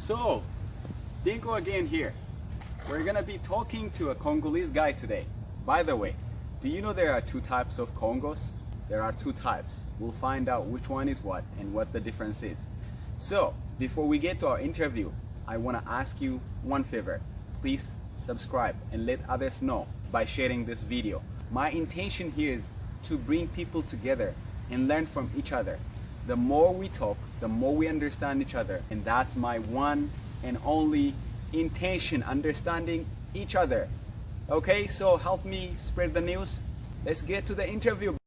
So, Dinko again here. We're gonna be talking to a Congolese guy today. By the way, do you know there are two types of Congos? There are two types. We'll find out which one is what and what the difference is. So, before we get to our interview, I wanna ask you one favor. Please subscribe and let others know by sharing this video. My intention here is to bring people together and learn from each other. The more we talk, the more we understand each other, and that's my one and only intention, understanding each other. Okay, so help me spread the news. Let's get to the interview.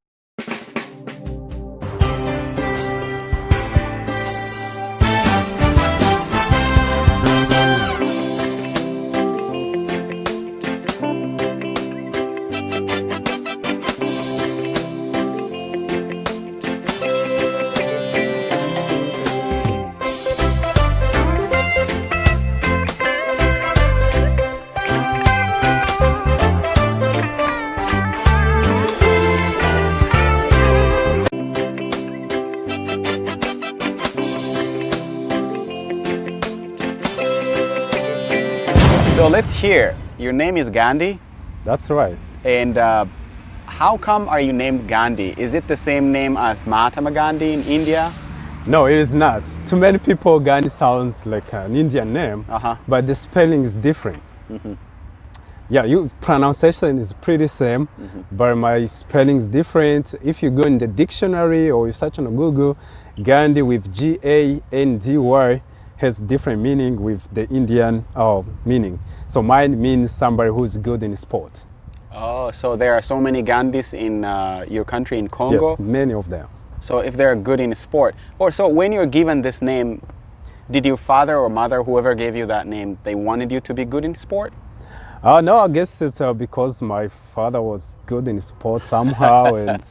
So let's hear, your name is Gandhi? That's right. And how come are you named Gandhi? Is it the same name as Mahatma Gandhi in India? No, it is not. To many people, Gandhi sounds like an Indian name, but the spelling is different. Yeah, pronunciation is pretty same, but my spelling is different. If you go in the dictionary or you search on Google, Gandhi with G-A-N-D-Y has different meaning with the Indian meaning. So mine means somebody who's good in sport. Oh, so there are so many Gandhis in your country, in Congo? Yes, many of them. So if they're good in sport, or so when you're given this name, did your father or mother, whoever gave you that name, they wanted you to be good in sport? No, I guess it's because my father was good in sport somehow and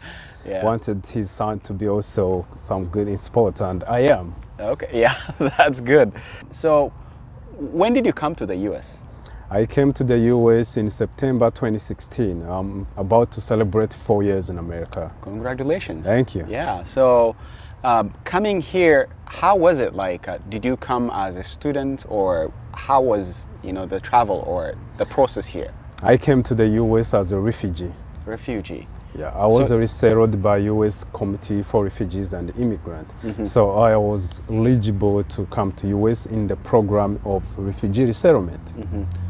wanted his son to be also some good in sport, and I am. Okay, yeah, that's good. So when did you come to the US? I came to the US in September 2016. I'm about to celebrate 4 years in America. Congratulations. Thank you. Yeah, so coming here, how was it like? Did you come as a student, or how was the travel or the process here? I came to the US as a refugee. Refugee. Yeah, I was resettled by US Committee for Refugees and Immigrants. So I was eligible to come to US in the program of refugee resettlement.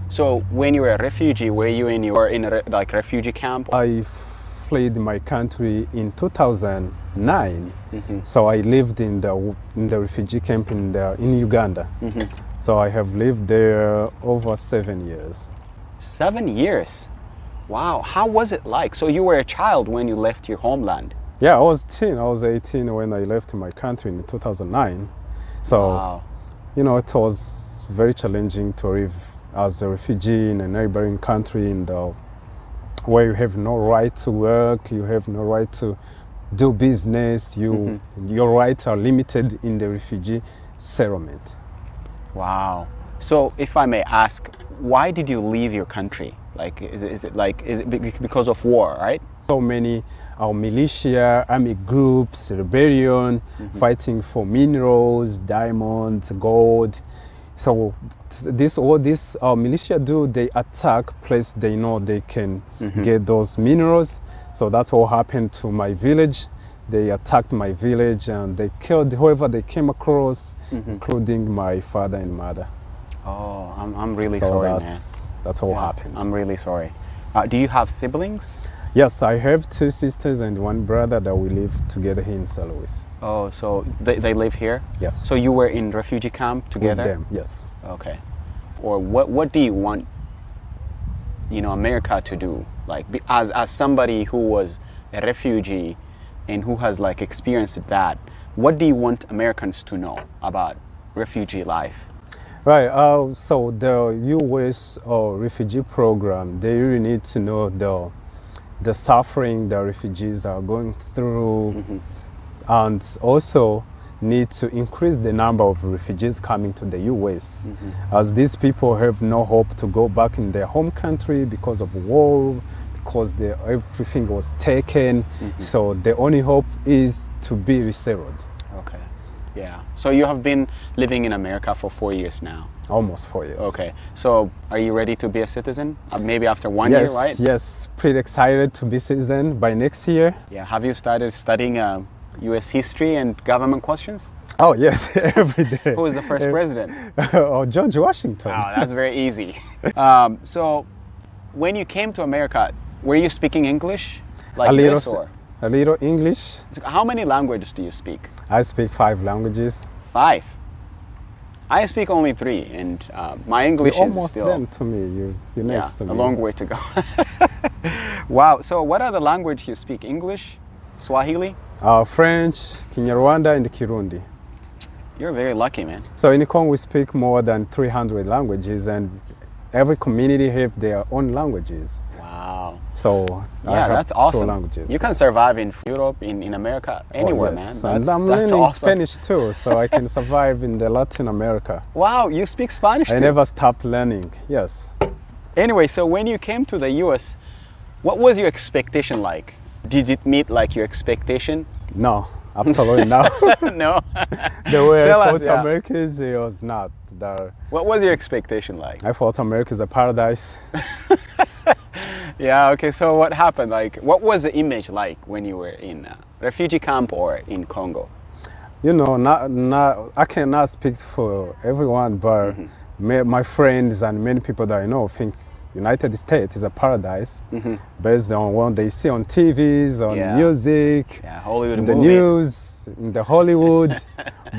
So when you were a refugee, were you in a refugee camp? I fled my country in 2009. So I lived in the refugee camp in Uganda. So I have lived there over 7 years. 7 years? Wow, how was it like? So you were a child when you left your homeland? Yeah, I was 18 when I left my country in 2009. So, it was very challenging to live as a refugee in a neighboring country where you have no right to work, you have no right to do business, your rights are limited in the refugee settlement. Wow. So if I may ask, why did you leave your country? Is it because of war, right? So many militia, army groups, rebellion, fighting for minerals, diamonds, gold. So all this militia do, they attack place they know they can get those minerals. So that's what happened to my village. They attacked my village and they killed whoever they came across, including my father and mother. Oh, I'm really sorry, man. That's what happened. I'm really sorry. Do you have siblings? Yes, I have 2 sisters and 1 brother that we live together here in St. Louis. Oh, so they live here? Yes. So you were in refugee camp together? With them, yes. Okay. Or what do you want, America to do? As somebody who was a refugee and who has experienced that, what do you want Americans to know about refugee life? Right, so the U.S. refugee program, they really need to know the suffering the refugees are going through, and also need to increase the number of refugees coming to the U.S. As these people have no hope to go back in their home country because of war, because everything was taken. So the only hope is to be resettled. Okay. Yeah. So you have been living in America for 4 years now. Almost 4 years. Okay. So are you ready to be a citizen? Maybe after 1 year, right? Yes. Pretty excited to be citizen by next year. Yeah. Have you started studying U.S. history and government questions? Oh yes, every day. Who was the first president? Oh, George Washington. Oh, that's very easy. So when you came to America, were you speaking English like this or? A little English. So how many languages do you speak? I speak 5 languages. 5? I speak only 3, and my English You're is almost still then to me. You're next to me. a long way to go. Wow. So what other language you speak? English, Swahili? French, Kinyarwanda, and Kirundi. You're very lucky, man. So in Congo we speak more than 300 languages, and every community have their own languages. Wow. So I yeah, have that's awesome. 2 languages. You can survive in Europe, in America, anywhere, yes. man. And I'm that's learning awesome. Spanish too, so I can survive in the Latin America. Wow, you speak Spanish I too? never stopped learning. Yes. Anyway, so when you came to the US, what was your expectation like? Did it meet like your expectation? No, absolutely not. No. The way Tell I us, thought yeah. America is, it was not. What was your expectation like? I thought America is a paradise. Yeah, okay, so what happened? Like, what was the image like when you were in a refugee camp or in Congo? You know, I cannot speak for everyone, but my friends and many people that I know think United States is a paradise based on what they see on TVs, on music, Hollywood in the movies. news, in the Hollywood.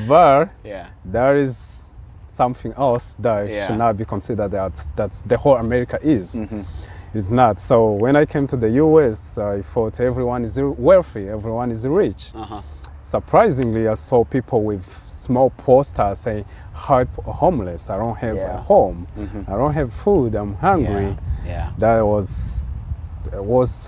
But Yeah. there is something else that should not be considered that's the whole America is. It's not. So when I came to the US, I thought everyone is wealthy, everyone is rich. Surprisingly, I saw people with small posters saying, "Help homeless, I don't have a home, I don't have food, I'm hungry." Yeah. That was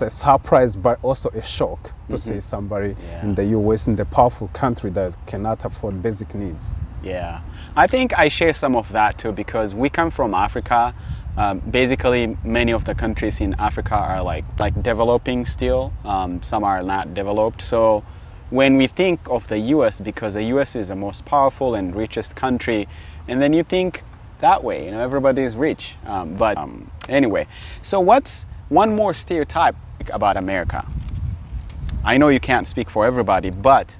a surprise, but also a shock to see somebody in the US, in the powerful country, that cannot afford basic needs. Yeah, I think I share some of that too, because we come from Africa. Basically, many of the countries in Africa are like developing still. Some are not developed. So when we think of the US, because the US is the most powerful and richest country, and then you think that way, you know, everybody is rich. But anyway, so what's one more stereotype about America? I know you can't speak for everybody, but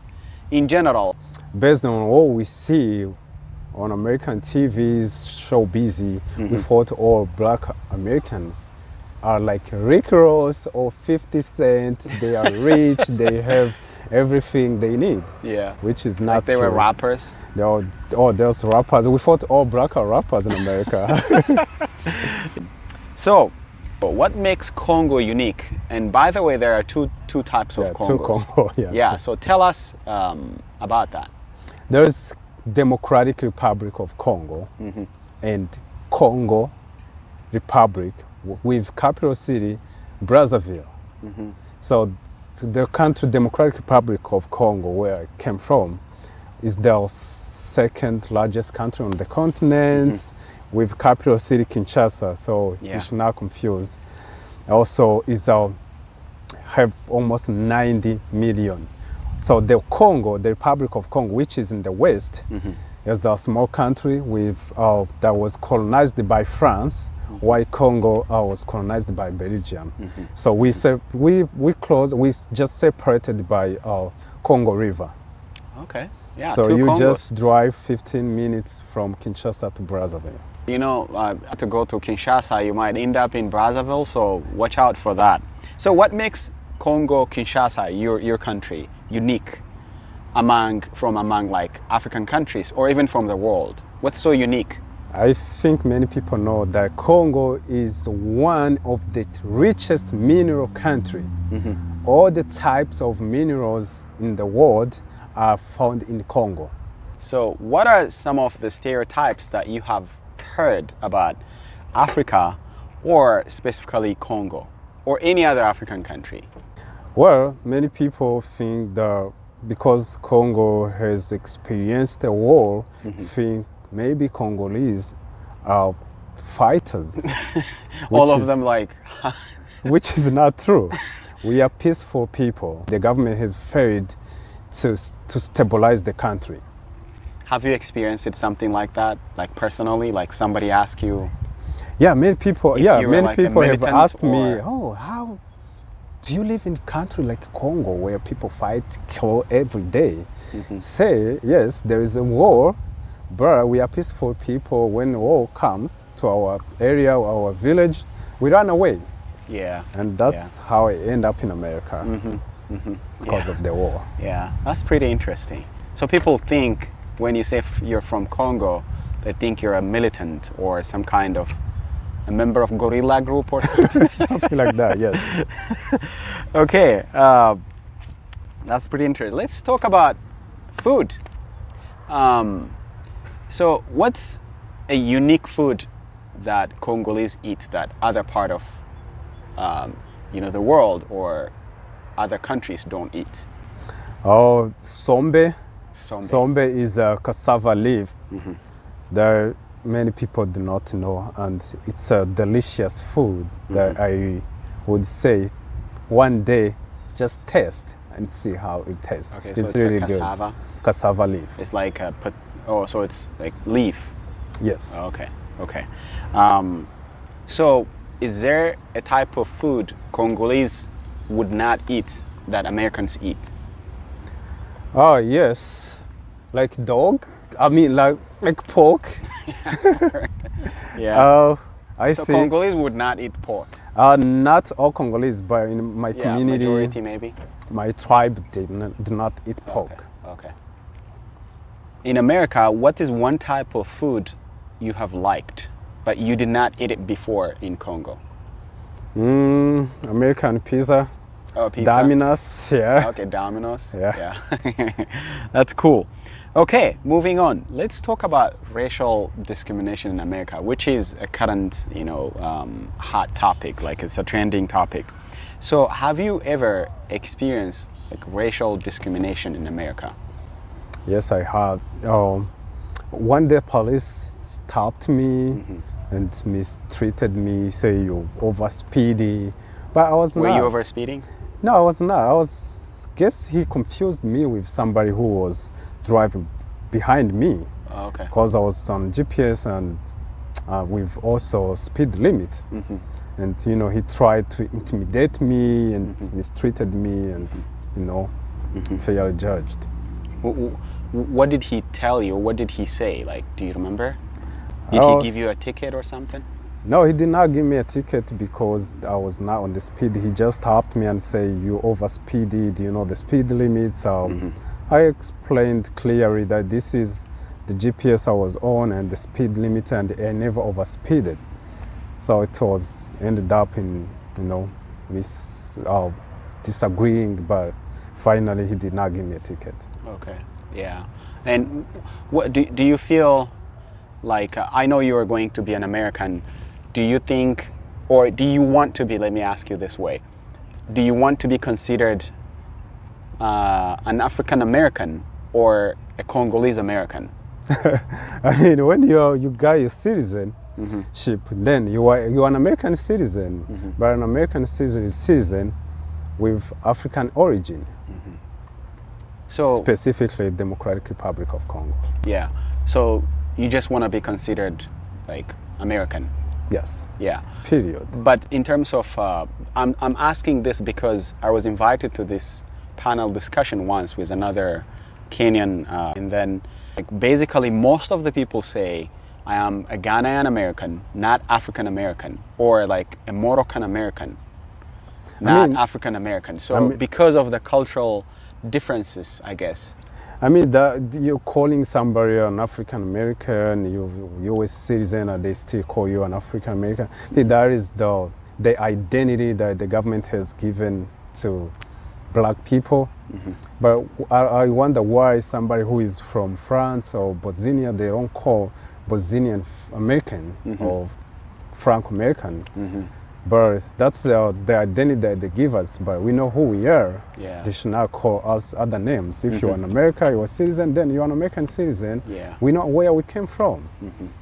in general, based on what we see on American TVs, show busy, we thought all black Americans are like Rick Ross or 50 Cent. They are rich, they have everything they need. Yeah. Which is not like they true. were rappers. There's rappers. We thought all black are rappers in America. So, what makes Congo unique? And by the way, there are two types of Congos. 2 Congo, Yeah, so tell us about that. There's Democratic Republic of Congo and Congo Republic with capital city Brazzaville. So the country Democratic Republic of Congo, where I came from, is the 2nd largest country on the continent with capital city Kinshasa. So you should not confuse. Also is have almost 90 million. So the Congo, the Republic of Congo, which is in the west, is a small country with that was colonized by France, while Congo was colonized by Belgium. So we just separated by Congo River. Okay. Yeah. So you Congos. just drive 15 minutes from Kinshasa to Brazzaville. You know, to go to Kinshasa, you might end up in Brazzaville, so watch out for that. So what makes Congo, Kinshasa, your country, unique among like African countries or even from the world? What's so unique? I think many people know that Congo is one of the richest mineral country. All the types of minerals in the world are found in Congo. So what are some of the stereotypes that you have heard about Africa, or specifically Congo, or any other African country? Well, many people think that because Congo has experienced a war, think maybe Congolese are fighters. All of them like... which is not true. We are peaceful people. The government has failed to stabilize the country. Have you experienced something like that, like personally, like somebody ask you? Yeah, many people. If Yeah, you were many like a people have militant asked me, or- "Oh, how do you live in a country like Congo where people fight, kill every day?" Say, yes, there is a war, but we are peaceful people. When war comes to our area, our village, we run away. Yeah. And that's how I end up in America because of the war. Yeah, that's pretty interesting. So people think when you say you're from Congo, they think you're a militant or some kind of a member of guerrilla group or something. Something like that, yes. Okay, that's pretty interesting. Let's talk about food. So what's a unique food that Congolese eat that other part of the world or other countries don't eat? Oh, sombe. Sombe. Sombe is a cassava leaf. There many people do not know, and it's a delicious food that I would say one day just taste and see how it tastes. Okay, it's so it's really a cassava. good. Cassava leaf. It's like so it's like leaf. Yes. Okay. Okay. So is there a type of food Congolese would not eat that Americans eat? Oh yes, like dog. I mean, like pork. Yeah. I So see. Congolese would not eat pork. Not all Congolese, but in my community, Majority maybe. my tribe do not eat pork. Okay. In America, what is one type of food you have liked, but you did not eat it before in Congo? American pizza. Oh, pizza. Dominos, yeah. Okay, Dominos. Yeah. That's cool. Okay, moving on. Let's talk about racial discrimination in America, which is a current, hot topic. Like it's a trending topic. So, have you ever experienced like racial discrimination in America? Yes, I have. One day, police stopped me and mistreated me. Say you over speedy, but I was not. Were you over speeding? No, I was not. Guess he confused me with somebody who was driving behind me. Oh, okay. Because I was on GPS and with also speed limit. And he tried to intimidate me and mistreated me and fairly judged. What did he tell you? What did he say? Like, do you remember? Did he give you a ticket or something? No, he did not give me a ticket because I was not on the speed. He just stopped me and say, "You over speeded. You know the speed limits." I explained clearly that this is the GPS I was on and the speed limit, and I never over speeded. So it was ended up in disagreeing, but finally he did not give me a ticket. Okay. Yeah. And what do you feel like? I know you are going to be an American. Do you think, or do you want to be? Let me ask you this way: do you want to be considered an African American or a Congolese American? I mean, when you got your citizenship, then you are an American citizen, but an American citizen is citizen with African origin. So specifically, Democratic Republic of Congo. Yeah. So you just want to be considered like American. Yes. Yeah. Period. But in terms of, I'm asking this because I was invited to this panel discussion once with another Kenyan, and then basically most of the people say I am a Ghanaian American, not African American, or like a Moroccan American, not African American. So because of the cultural differences, I guess. I mean, you're calling somebody an African American, you're a citizen, and they still call you an African American. That is the identity that the government has given to black people. But I wonder why somebody who is from France or Bosnia, they don't call Bosnian American or Franco American. But that's the identity that they give us. But we know who we are. Yeah. They should not call us other names. If you're an American, you're a citizen, then you're an American citizen. Yeah. We know where we came from.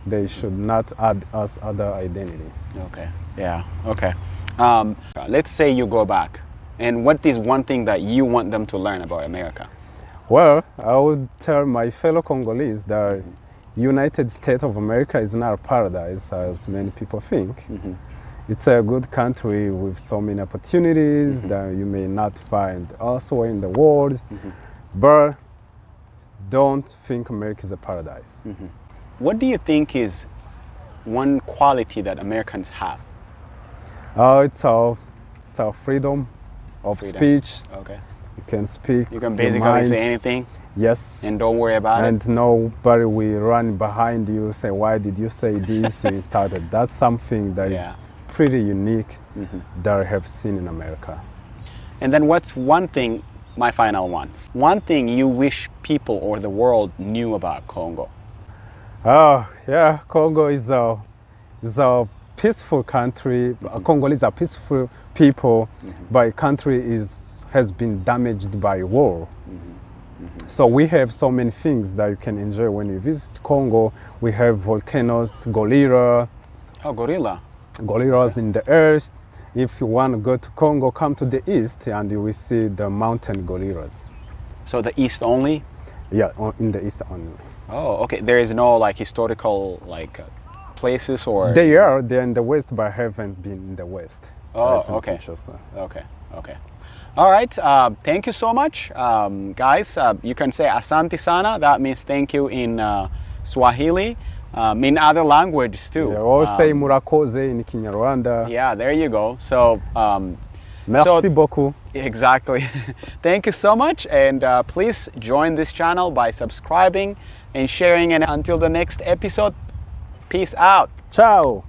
They should not add us other identity. Okay. Yeah. Okay. Let's say you go back, and what is one thing that you want them to learn about America? Well, I would tell my fellow Congolese that United States of America is not a paradise as many people think. It's a good country with so many opportunities that you may not find elsewhere in the world, but don't think America is a paradise. What do you think is one quality that Americans have? It's our freedom of speech. Okay. You can speak. You can your basically mind. say anything. Yes. And don't worry about and it. nobody will run behind you, say, why did you say this? You started. That's something that is pretty unique that I have seen in America. And then what's one thing, my final one thing you wish people or the world knew about Congo? Oh, yeah, Congo is a peaceful country. Congolese are peaceful people, but a country has been damaged by war. So we have so many things that you can enjoy when you visit Congo. We have volcanoes, gorilla. Oh, gorilla. Gorillas in the earth. If you want to go to Congo, come to the east and you will see the mountain gorillas. So the east only? Yeah, in the east only. Oh, okay. There is no like historical places or? They're in the west, but I haven't been in the west. Oh, okay. Okay. All right. Thank you so much, guys. You can say asante sana. That means thank you in Swahili. In other languages too. Yeah, or say murakoze in Kinyarwanda. Yeah, there you go. So, merci beaucoup. Exactly. Thank you so much, and please join this channel by subscribing and sharing. And until the next episode, peace out. Ciao.